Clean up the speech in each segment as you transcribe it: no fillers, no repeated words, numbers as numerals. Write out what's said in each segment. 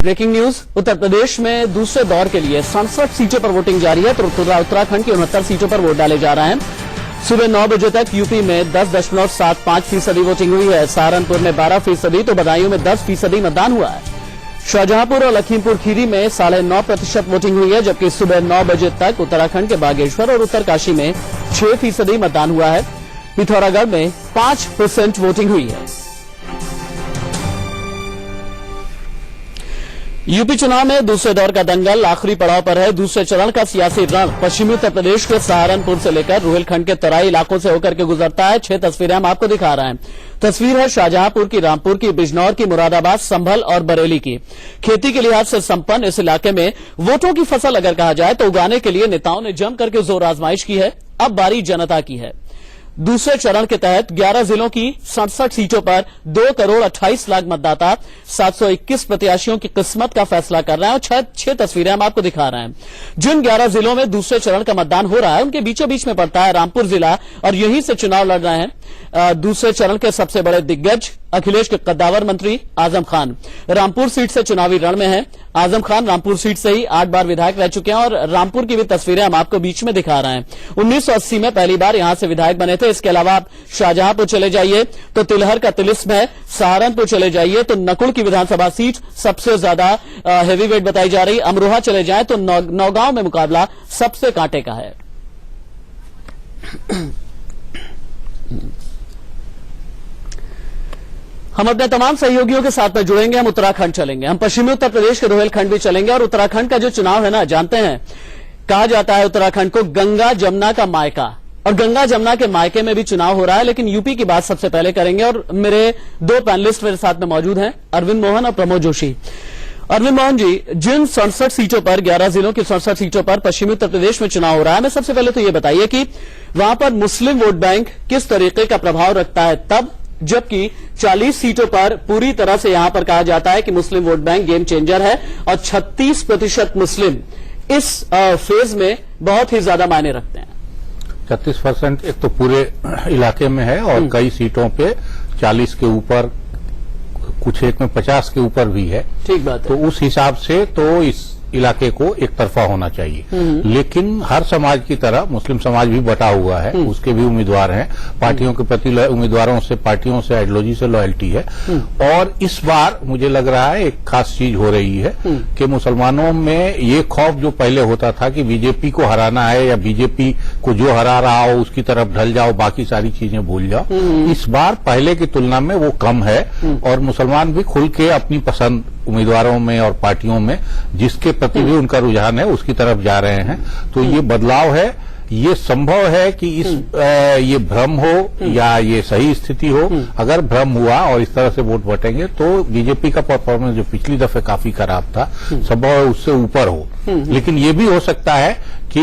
Breaking news. Uttar Pradesh में दूसरे दौर के लिए 67 सीटों पर वोटिंग जारी है तो उत्तराखंड की 69 सीटों पर वोट डाले जा रहे हैं। सुबह 9 बजे तक यूपी में 10.75% वोटिंग हुई है। सहारनपुर में 12%, तो बदायूं में 10% मतदान हुआ है। शाहजहांपुर और लखीमपुर खीरी में 9.5% वोटिंग हुई है, जबकि सुबह 9 बजे तक उत्तराखंड के बागेश्वर और उत्तरकाशी में 6% मतदान हुआ है। पिथौरागढ़ में 5% वोटिंग हुई है। यूपी चुनाव में दूसरे दौर का दंगल आखिरी पड़ाव पर है। दूसरे चरण का सियासी रण पश्चिमी उत्तर प्रदेश के सहारनपुर से लेकर रुहेलखंड के तराई इलाकों से होकर के गुजरता है। 6 तस्वीरें हम आपको दिखा रहे हैं। तस्वीर है शाहजहांपुर की, रामपुर की, बिजनौर की, मुरादाबाद, संभल और बरेली की। खेती के लिहाज से संपन्न इस इलाके में वोटों की फसल अगर कहा जाए तो उगाने के लिए नेताओं ने जम करके जोर आजमाइश की है। अब बारी जनता की है। दूसरे चरण के तहत 11 जिलों की 67 सीटों पर 2 करोड़ 28 लाख मतदाता 721 प्रत्याशियों की किस्मत का फैसला कर रहे हैं। और 6 तस्वीरें हम आपको दिखा रहे हैं। जिन 11 जिलों में दूसरे चरण का मतदान हो रहा है उनके बीचों बीच में पड़ता है रामपुर जिला, और यहीं से चुनाव लड़ रहे हैं दूसरे चरण के सबसे बड़े दिग्गज अखिलेश के कद्दावर मंत्री आजम खान। रामपुर सीट से चुनावी रण में हैं। आजम खान रामपुर सीट से ही 8 बार विधायक रह चुके हैं और रामपुर की भी तस्वीरें हम आपको बीच में दिखा रहे हैं। 1980 में पहली बार यहां से विधायक बने थे। इसके अलावा आप शाहजहांपुर चले जाइए तो तिलहर का तिलिस्म है। सहारनपुर चले जाइए तो नकुल की विधानसभा सीट सबसे ज्यादा हेवीवेट बताई जा रही। अमरोहा चले जाए तो नौगांव में मुकाबला सबसे कांटे का है। हम अपने तमाम सहयोगियों के साथ में जुड़ेंगे। हम उत्तराखंड चलेंगे, हम पश्चिमी उत्तर प्रदेश के रुहेलखंड भी चलेंगे। और उत्तराखंड का जो चुनाव है ना, जानते हैं कहा जाता है उत्तराखंड को गंगा जमुना का मायका, और गंगा जमुना के मायके में भी चुनाव हो रहा है। लेकिन यूपी की बात सबसे पहले करेंगे और मेरे 2 पैनलिस्ट मेरे साथ में मौजूद हैं, अरविंद मोहन और प्रमोद जोशी। अरविंद मोहन जी, जिन 67 सीटों पर 11 जिलों की 67 सीटों पर पश्चिमी उत्तर प्रदेश में चुनाव हो रहा है, हमें सबसे पहले तो ये बताइए कि वहां पर मुस्लिम वोट बैंक किस तरीके का प्रभाव रखता है, तब जबकि 40 सीटों पर पूरी तरह से यहां पर कहा जाता है कि मुस्लिम वोट बैंक गेम चेंजर है और 36% मुस्लिम इस फेज में बहुत ही ज्यादा मायने रखते हैं। 36% एक तो पूरे इलाके में है और कई सीटों पे 40 के ऊपर, कुछ एक में 50 के ऊपर भी है। ठीक बात है। तो उस हिसाब से तो इस इलाके को एक तरफा होना चाहिए। लेकिन हर समाज की तरह मुस्लिम समाज भी बटा हुआ है, उसके भी उम्मीदवार हैं। पार्टियों के प्रति उम्मीदवारों से, पार्टियों से, आइडियोलॉजी से लॉयल्टी है। और इस बार मुझे लग रहा है एक खास चीज हो रही है कि मुसलमानों में ये खौफ जो पहले होता था कि बीजेपी को हराना है या बीजेपी को जो हरा रहा हो उसकी तरफ ढल जाओ, बाकी सारी चीजें भूल जाओ, इस बार पहले की तुलना में वो कम है। और मुसलमान भी खुल के अपनी पसंद उम्मीदवारों में और पार्टियों में जिसके प्रति भी उनका रुझान है उसकी तरफ जा रहे हैं। तो ये बदलाव है। ये संभव है कि ये भ्रम हो या ये सही स्थिति हो। अगर भ्रम हुआ और इस तरह से वोट बटेंगे तो बीजेपी का परफॉर्मेंस जो पिछली दफे काफी खराब था, संभव है उससे ऊपर हो। लेकिन ये भी हो सकता है कि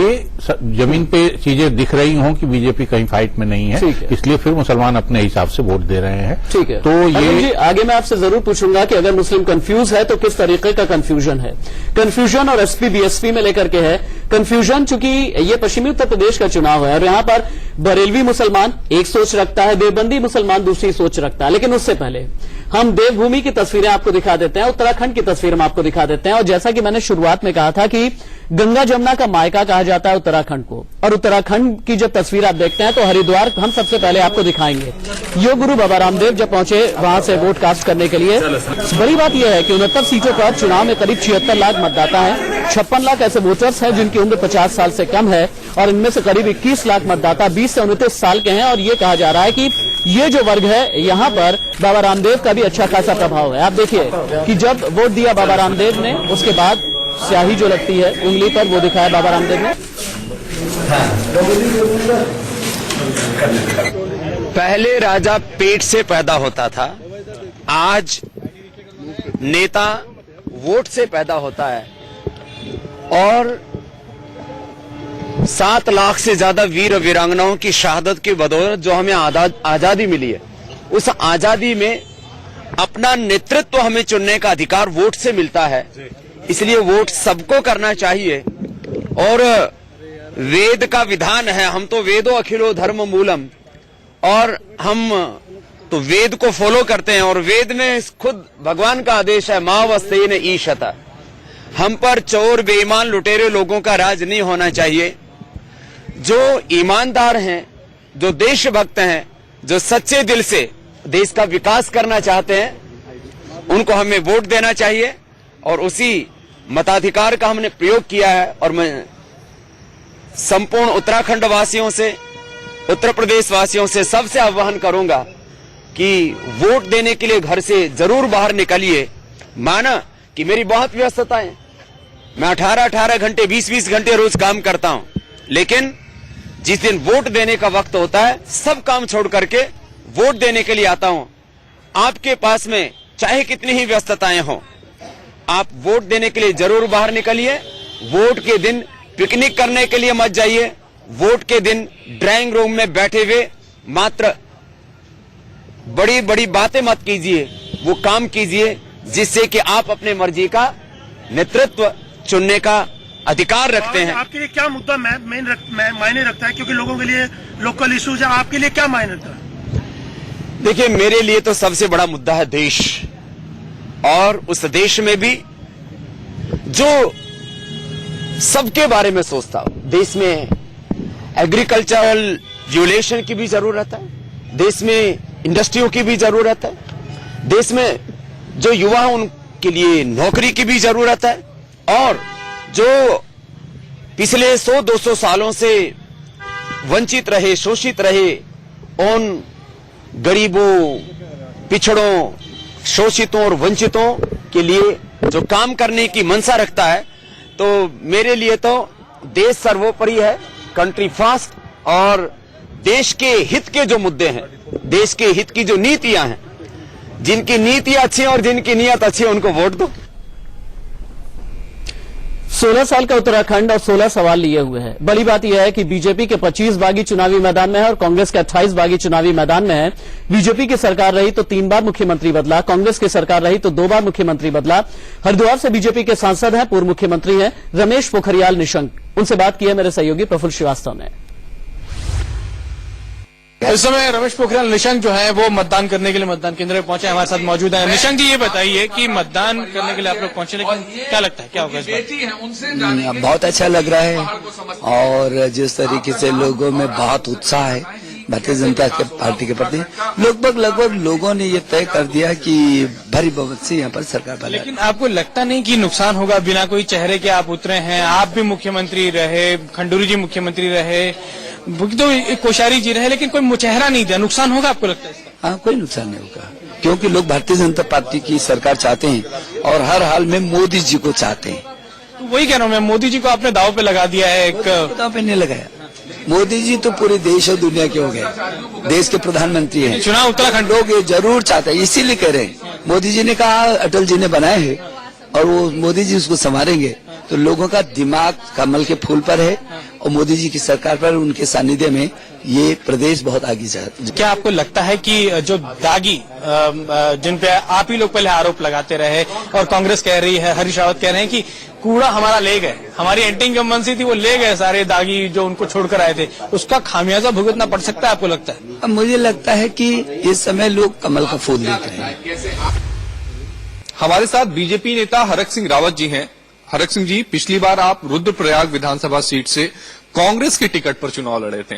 जमीन पे चीजें दिख रही हों कि बीजेपी कहीं फाइट में नहीं है, इसलिए फिर मुसलमान अपने हिसाब से वोट दे रहे हैं। ठीक है। तो ये आगे मैं आपसे जरूर पूछूंगा कि अगर मुस्लिम कंफ्यूज है तो किस तरीके का कंफ्यूजन है। कंफ्यूजन और एसपी बीएसपी में लेकर के है कंफ्यूजन, चूंकि ये पश्चिमी उत्तर प्रदेश का चुनाव है और यहां पर बरेलवी मुसलमान एक सोच रखता है, देवबंदी मुसलमान दूसरी सोच रखता है। लेकिन उससे पहले हम देवभूमि की तस्वीरें आपको दिखा देते हैं, उत्तराखंड की तस्वीर हम आपको दिखा देते हैं। और जैसा कि मैंने शुरुआत में कहा था कि गंगा जमुना का मायका कहा जाता है उत्तराखंड को, और उत्तराखंड की जब तस्वीर आप देखते हैं तो हरिद्वार हम सबसे पहले आपको दिखाएंगे। योग गुरु बाबा रामदेव जब पहुंचे वहां से वोट कास्ट करने के लिए, बड़ी बात यह है कि 69 सीटों पर चुनाव में करीब 76 लाख मतदाता हैं। 56 लाख ऐसे वोटर्स हैं जिनकी उम्र 50 साल से कम है और इनमें से करीब 21 लाख मतदाता 20 से 29 साल के हैं। और ये कहा जा रहा है कि ये जो वर्ग है यहाँ पर बाबा रामदेव का भी अच्छा खासा प्रभाव है। आप देखिए कि जब वोट दिया बाबा रामदेव ने, उसके बाद स्याही जो लगती है उंगली पर वो दिखाया बाबा रामदेव ने। पहले राजा पेट से पैदा होता था, आज नेता वोट से पैदा होता है। और 7 लाख से ज्यादा वीर वीरांगनाओं की शहादत की बदौलत जो हमें आजादी मिली है, उस आजादी में अपना नेतृत्व हमें चुनने का अधिकार वोट से मिलता है। इसलिए वोट सबको करना चाहिए। और वेद का विधान है, हम तो वेदो अखिलो धर्म मूलम, और हम तो वेद को फॉलो करते हैं, और वेद में खुद भगवान का आदेश है, मावस्तेन ईशता। हम पर चोर, बेईमान, लुटेरे लोगों का राज नहीं होना चाहिए। जो ईमानदार हैं, जो देशभक्त हैं, जो सच्चे दिल से देश का विकास करना चाहते हैं, उनको हमें वोट देना चाहिए। और उसी मताधिकार का हमने प्रयोग किया है। और मैं संपूर्ण उत्तराखंड वासियों से, उत्तर प्रदेश वासियों से सबसे आह्वान करूंगा कि वोट देने के लिए घर से जरूर बाहर निकलिए। माना कि मेरी बहुत व्यस्तता है, मैं 18-18 घंटे, 20-20 घंटे रोज काम करता हूं, लेकिन जिस दिन वोट देने का वक्त होता है, सब काम छोड़ करके वोट देने के लिए आता हूं। आपके पास में चाहे कितनी ही व्यस्तताएं हों, आप वोट देने के लिए जरूर बाहर निकलिए। वोट के दिन पिकनिक करने के लिए मत जाइए। वोट के दिन ड्राइंग रूम में बैठे हुए मात्र बड़ी बड़ी बातें मत कीजिए, वो काम कीजिए जिससे कि आप अपने मर्जी का नेतृत्व चुनने का अधिकार रखते हैं। आपके लिए क्या मुद्दा मायने रखता है, क्योंकि लोगों के लिए लोकल इश्यूज है, आपके लिए क्या मायने रखता है? देखिए, मेरे लिए तो सबसे बड़ा मुद्दा है देश, और उस देश में भी जो सबके बारे में सोचता हो। देश में एग्रीकल्चरल रेगुलेशन की भी जरूरत है, देश में इंडस्ट्रियों की भी जरूरत है, देश में जो युवा हैं उनके लिए नौकरी की भी जरूरत है, और जो पिछले 100-200 सालों से वंचित रहे, शोषित रहे, उन गरीबों, पिछड़ों, शोषितों और वंचितों के लिए जो काम करने की मंशा रखता है, तो मेरे लिए तो देश सर्वोपरि है, कंट्री फर्स्ट। और देश के हित के जो मुद्दे हैं, देश के हित की जो नीतियां हैं, जिनकी नीतियां अच्छी और जिनकी नीयत अच्छी है, उनको वोट दो। 16 साल का उत्तराखंड और 16 सवाल लिए हुए हैं। बड़ी बात यह है कि बीजेपी के 25 बागी चुनावी मैदान में है और कांग्रेस के 28 बागी चुनावी मैदान में है। बीजेपी की सरकार रही तो 3 बार मुख्यमंत्री बदला, कांग्रेस की सरकार रही तो 2 बार मुख्यमंत्री बदला। हरिद्वार से बीजेपी के सांसद हैं, पूर्व मुख्यमंत्री हैं रमेश पोखरियाल निशंक। उनसे बात की है मेरे सहयोगी प्रफुल्ल श्रीवास्तव ने। इस समय रमेश पोखरियाल निशंक जो है वो मतदान करने के लिए मतदान केंद्र में पहुंचे, हमारे साथ मौजूद है। निशंक जी, ये बताइए कि मतदान करने के लिए आप लोग पहुंचे, लेकिन क्या लगता है क्या होगा इस बार? बहुत अच्छा लग रहा है, और जिस तरीके से लोगों में बहुत उत्साह है भारतीय जनता पार्टी के प्रति, लगभग लोगों ने ये तय कर दिया कि भारी बहुमत से यहाँ पर सरकार बने। लेकिन आपको लगता नहीं कि नुकसान होगा? बिना कोई चेहरे के आप उतरे हैं, आप भी मुख्यमंत्री रहे, खंडूरी जी मुख्यमंत्री रहे, तो कोश्यारी जी रहे, लेकिन कोई चेहरा नहीं दिया, नुकसान होगा आपको लगता है इसका? हाँ, कोई नुकसान नहीं होगा, क्योंकि लोग भारतीय जनता पार्टी की सरकार चाहते हैं और हर हाल में मोदी जी को चाहते हैं। तो वही कह रहा हूँ मैं, मोदी जी को आपने दाव पे लगा दिया है। दाव पे नहीं लगाया, मोदी जी तो पूरे देश और दुनिया के हो गए, देश के प्रधानमंत्री हैं। चुनाव उत्तराखंड लोग ये जरूर चाहते हैं, इसीलिए कह रहे हैं। मोदी जी ने कहा, अटल जी ने बनाए हैं, और वो मोदी जी उसको संभालेंगे, तो लोगों का दिमाग कमल के फूल पर है, और मोदी जी की सरकार पर, उनके सानिध्य में ये प्रदेश बहुत आगे जाए। क्या आपको लगता है कि जो दागी जिन पे आप ही लोग पहले आरोप लगाते रहे, और कांग्रेस कह रही है, हरीश रावत कह रहे हैं कि कूड़ा हमारा ले गए, हमारी एंटी इनकम्बेंसी थी वो ले गए, सारे दागी जो उनको छोड़कर आए थे, उसका खामियाजा भुगतना पड़ सकता है आपको लगता है? अब मुझे लगता है कि इस समय लोग कमल का फूल देख रहे हैं। हमारे साथ बीजेपी नेता हरक सिंह रावत जी हैं। हरक सिंह जी, पिछली बार आप रुद्रप्रयाग विधानसभा सीट से कांग्रेस की टिकट पर चुनाव लड़े थे,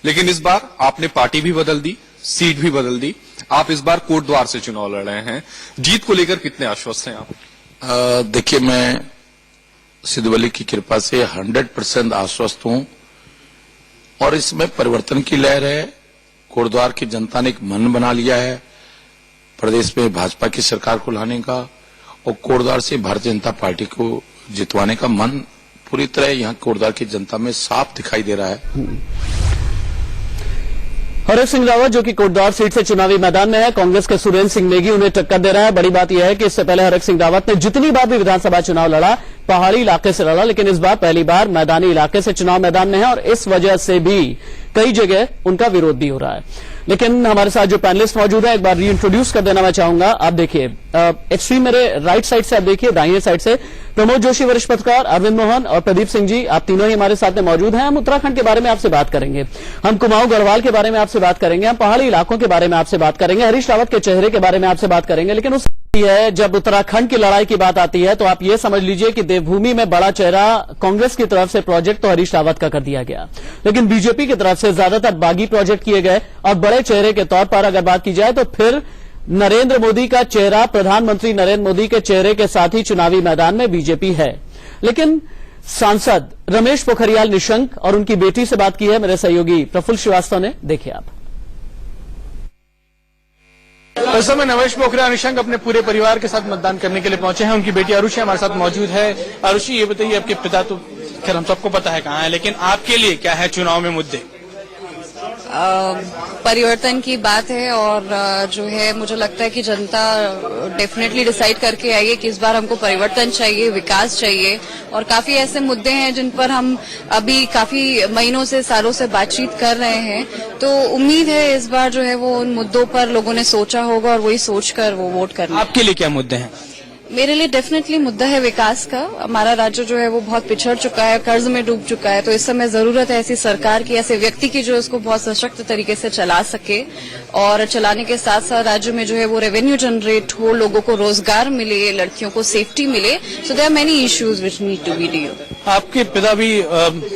लेकिन इस बार आपने पार्टी भी बदल दी, सीट भी बदल दी, आप इस बार कोटद्वार से चुनाव लड़ रहे हैं। जीत को लेकर कितने आश्वस्त हैं आप? देखिए, मैं सिद्धवली की कृपा से 100% आश्वस्त हूं, और इसमें परिवर्तन की लहर है। कोटद्वार की जनता ने एक मन बना लिया है प्रदेश में भाजपा की सरकार को लाने का, और कोटद्वार से भारतीय जनता पार्टी को जितवाने का मन पूरी तरह यहाँ कोटद्वार की जनता में साफ दिखाई दे रहा है। हरक सिंह रावत जो कि कोटद्वार सीट से चुनावी मैदान में है, कांग्रेस के सुरेंद्र सिंह नेगी उन्हें टक्कर दे रहे हैं। बड़ी बात यह है कि इससे पहले हरक सिंह रावत ने जितनी बार भी विधानसभा चुनाव लड़ा, पहाड़ी इलाके से लड़ा, लेकिन इस बार पहली बार मैदानी इलाके से चुनाव मैदान में है और इस वजह से भी कई जगह उनका विरोध भी हो रहा है। लेकिन हमारे साथ जो पैनलिस्ट मौजूद है, एक बार रीइंट्रोड्यूस कर देना मैं चाहूंगा। आप देखिए एक्सट्रीम मेरे राइट साइड से, आप देखिए दाहिने साइड से प्रमोद जोशी वरिष्ठ पत्रकार, अरविंद मोहन और प्रदीप सिंह जी, आप तीनों ही हमारे साथ में मौजूद हैं। हम उत्तराखंड के बारे में आपसे बात करेंगे, हम कुमाऊं गढ़वाल के बारे में आपसे बात करेंगे, हम पहाड़ी इलाकों के बारे में आपसे बात करेंगे, हरीश रावत के चेहरे के बारे में आपसे बात करेंगे। लेकिन उस है जब उत्तराखंड की लड़ाई की बात आती है तो आप ये समझ लीजिए कि देवभूमि में बड़ा चेहरा कांग्रेस की तरफ से प्रोजेक्ट तो हरीश रावत का कर दिया गया, लेकिन बीजेपी की तरफ से ज्यादातर बागी प्रोजेक्ट किए गए। और बड़े चेहरे के तौर पर अगर बात की जाए तो फिर नरेंद्र मोदी का चेहरा, प्रधानमंत्री नरेंद्र मोदी के चेहरे के साथ ही चुनावी मैदान में बीजेपी है। लेकिन सांसद रमेश पोखरियाल निशंक और उनकी बेटी से बात की है मेरे सहयोगी प्रफुल्ल श्रीवास्तव ने, देखिए आप। इस समय रमेश पोखरियाल निशंक अपने पूरे परिवार के साथ मतदान करने के लिए पहुंचे हैं। उनकी बेटी आरुषि हमारे साथ मौजूद है। आरुषि, ये बताइए, आपके पिता तो खैर हम सबको पता है कहाँ है, लेकिन आपके लिए क्या है चुनाव में मुद्दे? परिवर्तन की बात है और जो है मुझे लगता है कि जनता डेफिनेटली डिसाइड करके आई है कि इस बार हमको परिवर्तन चाहिए, विकास चाहिए। और काफी ऐसे मुद्दे हैं जिन पर हम अभी काफी महीनों से, सालों से बातचीत कर रहे हैं। तो उम्मीद है इस बार जो है वो उन मुद्दों पर लोगों ने सोचा होगा और वही सोचकर वो वोट करना। आपके लिए क्या मुद्दे हैं? मेरे लिए डेफिनेटली मुद्दा है विकास का। हमारा राज्य जो है वो बहुत पिछड़ चुका है, कर्ज में डूब चुका है। तो इस समय जरूरत है ऐसी सरकार की, ऐसे व्यक्ति की जो इसको बहुत सशक्त तरीके से चला सके और चलाने के साथ साथ राज्य में जो है वो रेवेन्यू जनरेट हो, लोगों को रोजगार मिले, लड़कियों को सेफ्टी मिले। So there are many issues which need to be dealed. आपके पिता भी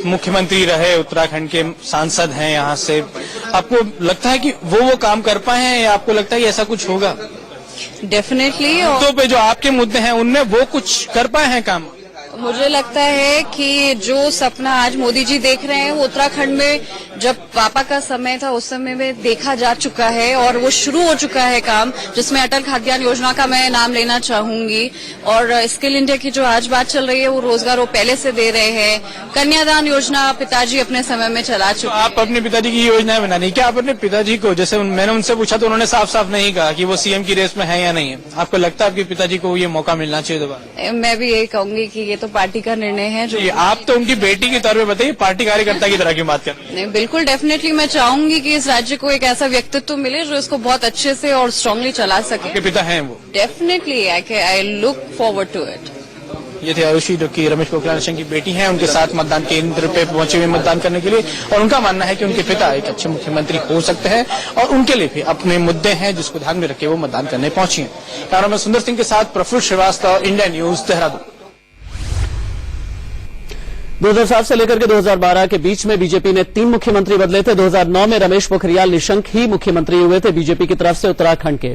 मुख्यमंत्री रहे, उत्तराखंड के सांसद हैं यहाँ से। आपको लगता है कि वो काम कर पाए हैं या आपको लगता है कि ऐसा कुछ होगा? डेफिनेटली। मुद्दों पे जो आपके मुद्दे हैं उनमें वो कुछ कर पाए हैं काम? मुझे लगता है कि जो सपना आज मोदी जी देख रहे हैं वो उत्तराखंड में जब पापा का समय था उस समय में देखा जा चुका है और वो शुरू हो चुका है काम, जिसमें अटल खाद्यान्न योजना का मैं नाम लेना चाहूंगी। और स्किल इंडिया की जो आज बात चल रही है वो रोजगार वो पहले से दे रहे हैं। कन्यादान योजना पिताजी अपने समय में चला चुके। आप अपने पिताजी की योजनाएं बनानी, क्या आप अपने पिताजी को, जैसे मैंने उनसे पूछा तो उन्होंने साफ साफ नहीं कहा कि वो सीएम की रेस में है या नहीं है, आपको लगता है आपके पिताजी को ये मौका मिलना चाहिए दोबारा? मैं भी यही कहूंगी कि ये तो पार्टी का निर्णय है। जो आप तो उनकी बेटी के तौर पे बताइए, पार्टी कार्यकर्ता की तरह क्यों बात कर? नहीं, बिल्कुल डेफिनेटली मैं चाहूंगी कि इस राज्य को एक ऐसा व्यक्तित्व मिले जो इसको बहुत अच्छे से और स्ट्रांगली चला सके। आपके पिता हैं वो? Definitely I look forward to it. ये थे आरुषि, जो कि रमेश पोखरियाल निशंक की बेटी हैं। उनके साथ मतदान केंद्र पे पहुंचे हुए मतदान करने के लिए, और उनका मानना है कि उनके पिता एक अच्छे मुख्यमंत्री हो सकते हैं और उनके लिए भी अपने मुद्दे हैं जिसको ध्यान में रखे वो मतदान करने पहुंची हैं। कैमरामैन सुंदर सिंह के साथ प्रफुल्ल श्रीवास्तव, इंडिया न्यूज, देहरादून। 2007 से लेकर के 2012 के बीच में बीजेपी ने 3 मुख्यमंत्री बदले थे। 2009 में रमेश पोखरियाल निशंक ही मुख्यमंत्री हुए थे बीजेपी की तरफ से उत्तराखंड के।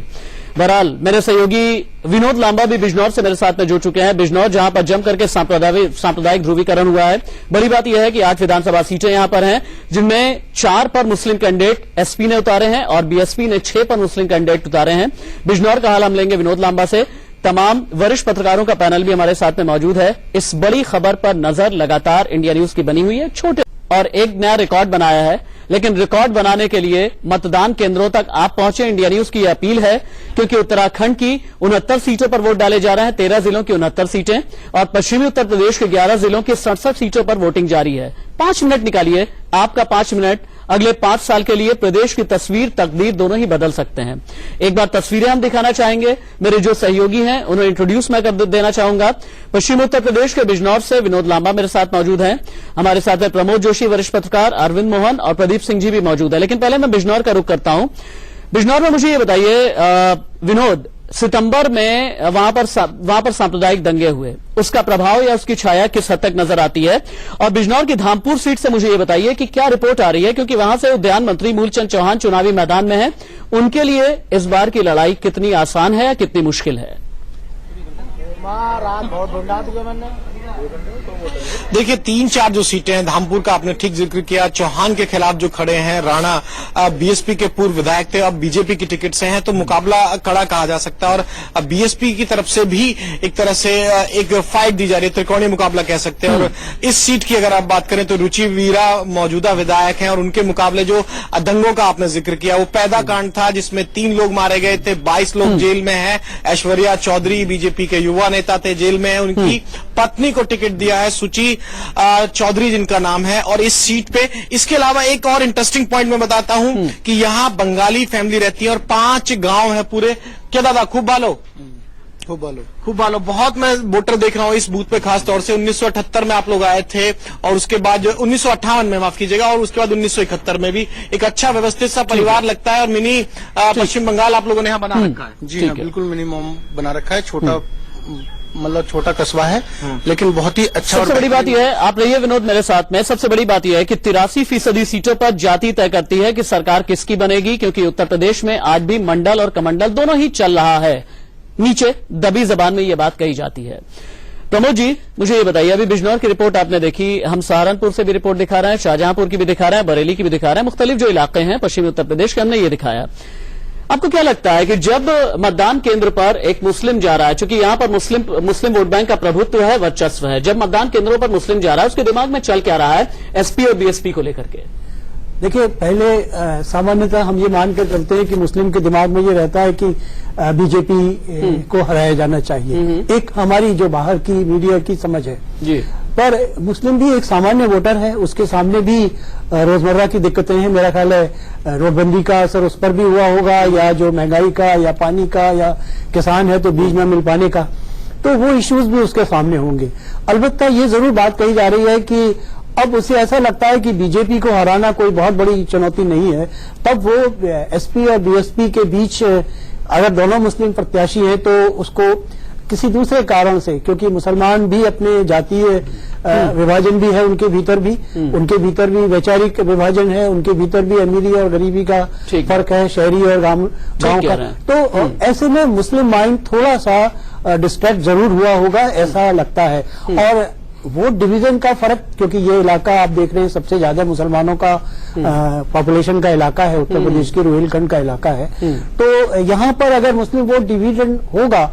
बहरहाल मेरे सहयोगी विनोद लांबा भी बिजनौर से मेरे साथ में जुड़ चुके हैं। बिजनौर जहां पर जम करके सांप्रदायिक ध्रुवीकरण हुआ है। बड़ी बात यह है कि 8 विधानसभा सीटें यहां पर हैं, जिनमें 4 पर मुस्लिम कैंडिडेट एसपी ने उतारे हैं और बीएसपी ने 6 पर मुस्लिम कैंडिडेट उतारे हैं। बिजनौर का हाल हम लेंगे विनोद लांबा से। तमाम वरिष्ठ पत्रकारों का पैनल भी हमारे साथ में मौजूद है। इस बड़ी खबर पर नजर लगातार इंडिया न्यूज की बनी हुई है। छोटे और एक नया रिकॉर्ड बनाया है, लेकिन रिकॉर्ड बनाने के लिए मतदान केंद्रों तक आप पहुंचे। इंडिया न्यूज की अपील है, क्योंकि उत्तराखंड की 69 सीटों पर वोट डाले जा रहे हैं, 13 जिलों की 69 सीटें, और पश्चिमी उत्तर प्रदेश के 11 जिलों की 67 सीटों पर वोटिंग जारी है। 5 मिनट निकालिए, आपका 5 मिनट अगले 5 साल के लिए प्रदेश की तस्वीर, तकदीर दोनों ही बदल सकते हैं। एक बार तस्वीरें हम दिखाना चाहेंगे। मेरे जो सहयोगी हैं उन्हें इंट्रोड्यूस मैं कर देना चाहूंगा। पश्चिमी उत्तर प्रदेश के बिजनौर से विनोद लांबा मेरे साथ मौजूद हैं। हमारे साथ में प्रमोद जोशी वरिष्ठ पत्रकार, अरविंद मोहन और प्रदीप सिंह जी भी मौजूद है। लेकिन पहले मैं बिजनौर का रुख करता हूं। बिजनौर में मुझे ये बताइए विनोद, सितंबर में वहां पर सांप्रदायिक दंगे हुए, उसका प्रभाव या उसकी छाया किस हद तक नजर आती है? और बिजनौर की धामपुर सीट से मुझे ये बताइए कि क्या रिपोर्ट आ रही है, क्योंकि वहां से उद्यान मंत्री मूलचंद चौहान चुनावी मैदान में हैं। उनके लिए इस बार की लड़ाई कितनी आसान है या कितनी मुश्किल है? देखिए 3-4 जो सीटें हैं, धामपुर का आपने ठीक जिक्र किया, चौहान के खिलाफ जो खड़े हैं राणा, बीएसपी के पूर्व विधायक थे, अब बीजेपी की टिकट से हैं, तो मुकाबला कड़ा कहा जा सकता है। और बीएसपी की तरफ से भी एक तरह से एक फाइट दी जा रही है, त्रिकोणीय मुकाबला कह सकते हैं। और इस सीट की अगर आप बात करें तो रुचि वीरा मौजूदा विधायक हैं, और उनके मुकाबले जो दंगों का आपने जिक्र किया, वो पैदा कांड था जिसमें 3 लोग मारे गए थे, 22 लोग जेल में हैं। ऐश्वर्या चौधरी बीजेपी के युवा नेता थे, जेल में है। उनकी पत्नी को टिकट दिया है, सुची चौधरी जिनका नाम है, और इस सीट पे इसके अलावा एक और इंटरेस्टिंग पॉइंट मैं बताता हूं कि यहाँ बंगाली फैमिली रहती है और 5 गांव है पूरे। क्या दादा खूब बालो, खूब बालो। बहुत मैं वोटर देख रहा हूँ इस बूथ पे, खास तौर से 1978 में आप लोग आए थे, और उसके बाद जो 1958 में, माफ कीजिएगा, और उसके बाद 1971 में भी। एक अच्छा व्यवस्थित सा परिवार लगता है, और मिनी पश्चिम बंगाल आप लोगों ने यहाँ बना रखा है। जी हाँ, बिल्कुल मिनिमम बना रखा है। छोटा मतलब छोटा कस्बा है, लेकिन बहुत ही अच्छा। सबसे बड़ी बात यह है, आप रहिए विनोद मेरे साथ में, सबसे बड़ी बात यह है कि 83% सीटों पर जाति तय करती है कि सरकार किसकी बनेगी, क्योंकि उत्तर प्रदेश में आज भी मंडल और कमंडल दोनों ही चल रहा है। नीचे दबी जबान में यह बात कही जाती है। प्रमोद जी, मुझे ये बताइए, अभी बिजनौर की रिपोर्ट आपने देखी, हम सहारनपुर से भी रिपोर्ट दिखा रहे हैं, शाहजहांपुर की भी दिखा रहे हैं, बरेली की भी दिखा रहे हैं, मुख्तलिफ जो इलाके हैं पश्चिमी उत्तर प्रदेश के, हमने ये दिखाया। आपको क्या लगता है कि जब मतदान केंद्र पर एक मुस्लिम जा रहा है, चूंकि यहां पर मुस्लिम वोट बैंक का प्रभुत्व है, वर्चस्व है, जब मतदान केंद्रों पर मुस्लिम जा रहा है, उसके दिमाग में चल क्या रहा है एसपी और बीएसपी को लेकर के? देखिए, पहले सामान्यतः हम ये मान कर चलते हैं कि मुस्लिम के दिमाग में ये रहता है कि बीजेपी को हराया जाना चाहिए। एक हमारी जो बाहर की मीडिया की समझ है जी। पर मुस्लिम भी एक सामान्य वोटर है, उसके सामने भी रोजमर्रा की दिक्कतें हैं। मेरा ख्याल है नोटबंदी का असर उस पर भी हुआ होगा, या जो महंगाई का, या पानी का, या किसान है तो बीज न मिल पाने का, तो वो इश्यूज भी उसके सामने होंगे। अलबत्ता ये जरूर बात कही जा रही है कि अब उसे ऐसा लगता है कि बीजेपी को हराना कोई बहुत बड़ी चुनौती नहीं है, तब वो एसपी और बीएसपी के बीच अगर दोनों मुस्लिम प्रत्याशी हैं तो उसको किसी दूसरे कारण से, क्योंकि मुसलमान भी अपने जातीय विभाजन भी है, उनके भीतर भी वैचारिक विभाजन है, उनके भीतर भी अमीरी और गरीबी का फर्क है, शहरी और गांव का। तो ऐसे में मुस्लिम माइंड थोड़ा सा डिस्ट्रैक्ट जरूर हुआ होगा, ऐसा लगता है। और वोट डिवीजन का फर्क, क्योंकि ये इलाका आप देख रहे हैं सबसे ज्यादा मुसलमानों का पॉपुलेशन का इलाका है, उत्तर प्रदेश के रुहेलखंड का इलाका है, तो यहाँ पर अगर मुस्लिम वोट डिवीजन होगा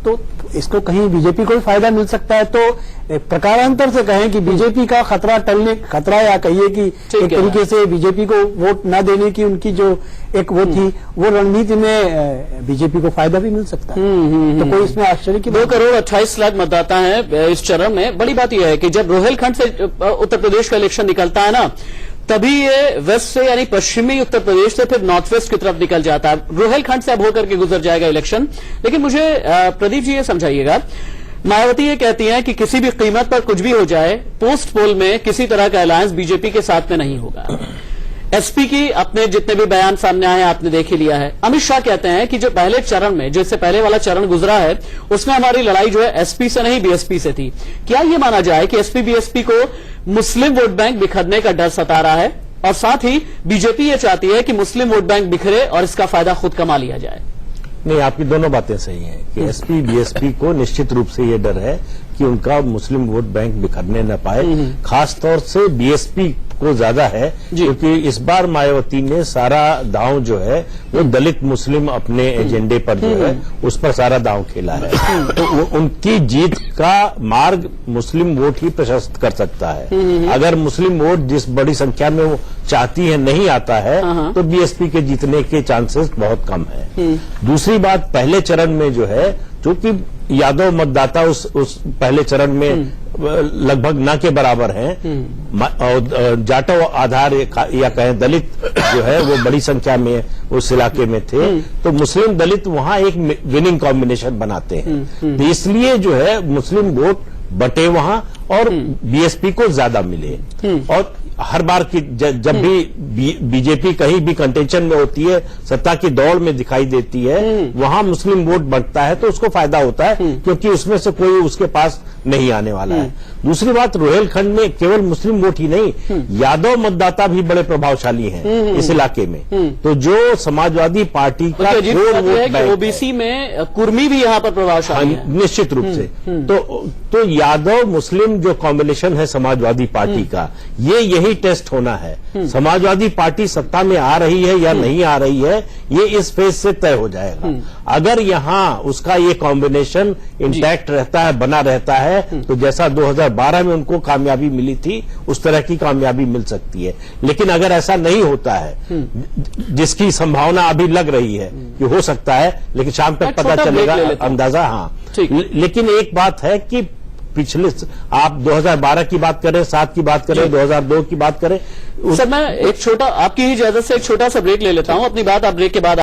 तो इसको कहीं बीजेपी को भी फायदा मिल सकता है। तो प्रकारांतर से कहें कि बीजेपी का खतरा या कहिए कि एक तरीके से बीजेपी को वोट न देने की उनकी जो एक वो थी, वो रणनीति में बीजेपी को फायदा भी मिल सकता है। तो कोई इसमें आश्चर्य की 2,28,00,000 मतदाता हैं इस चरण में। बड़ी बात यह है कि जब रोहिलखंड से उत्तर प्रदेश का इलेक्शन निकलता है ना, तभी ये वेस्ट से यानी पश्चिमी उत्तर प्रदेश से फिर नॉर्थ वेस्ट की तरफ निकल जाता है। रोहिलखंड से अब होकर के गुजर जाएगा इलेक्शन। लेकिन मुझे प्रदीप जी ये समझाइएगा, मायावती ये कहती हैं कि किसी भी कीमत पर कुछ भी हो जाए, पोस्ट पोल में किसी तरह का अलायंस बीजेपी के साथ में नहीं होगा। एसपी की अपने जितने भी बयान सामने आए आपने देख ही लिया है। अमित शाह कहते हैं कि जो पहले चरण में, जो इससे पहले वाला चरण गुजरा है, उसमें हमारी लड़ाई जो है एसपी से नहीं बीएसपी से थी। क्या ये माना जाए कि एसपी बीएसपी को मुस्लिम वोट बैंक बिखरने का डर सता रहा है, और साथ ही बीजेपी ये चाहती है कि मुस्लिम वोट बैंक बिखरे और इसका फायदा खुद कमा लिया जाए? नहीं, आपकी दोनों बातें सही हैं कि एसपी बीएसपी को निश्चित रूप से ये डर है कि उनका मुस्लिम वोट बैंक बिखरने न पाए। खास तौर से बीएसपी को ज्यादा है, क्योंकि इस बार मायावती ने सारा दांव जो है वो दलित मुस्लिम अपने एजेंडे पर जो है उस पर सारा दांव खेला है। तो उनकी जीत का मार्ग मुस्लिम वोट ही प्रशस्त कर सकता है। अगर मुस्लिम वोट जिस बड़ी संख्या में वो चाहती है नहीं आता है, तो बीएसपी के जीतने के चांसेस बहुत कम है। दूसरी बात, पहले चरण में जो है, चूंकि यादव मतदाता उस पहले चरण में लगभग न के बराबर हैं, जाटव आधार या कहें दलित जो है वो बड़ी संख्या में उस इलाके में थे, तो मुस्लिम दलित वहां एक विनिंग कॉम्बिनेशन बनाते हैं। तो इसलिए जो है मुस्लिम वोट बटे वहां और बीएसपी को ज्यादा मिले। और हर बार की जब भी बीजेपी कहीं भी कंटेंशन में होती है, सत्ता की दौड़ में दिखाई देती है, वहां मुस्लिम वोट बढ़ता है तो उसको फायदा होता है, क्योंकि उसमें से कोई उसके पास नहीं आने वाला है। दूसरी बात, रोहिलखंड में केवल मुस्लिम वोट ही नहीं, यादव मतदाता भी बड़े प्रभावशाली हैं इस इलाके में। तो जो समाजवादी पार्टी का ओबीसी में कुर्मी भी यहाँ पर प्रभावशाली है, निश्चित रूप से। तो यादव मुस्लिम जो कॉम्बिनेशन है समाजवादी पार्टी का, यही टेस्ट होना है। समाजवादी पार्टी सत्ता में आ रही है या नहीं आ रही है, ये इस फेज से तय हो जाएगा। अगर यहां उसका ये कॉम्बिनेशन इंटैक्ट रहता है, बना रहता है, तो जैसा 2012 में उनको कामयाबी मिली थी उस तरह की कामयाबी मिल सकती है। लेकिन अगर ऐसा नहीं होता है, जिसकी संभावना अभी लग रही है कि हो सकता है, लेकिन शाम तक पता चलेगा अंदाजा। हाँ, लेकिन एक बात है कि पिछले आप 2012 की बात करें, 7 की बात करें, 2002 की बात करें। सर मैं एक छोटा आपकी ही इजाजत से एक छोटा सा ब्रेक ले लेता हूं, अपनी बात आप ब्रेक के बाद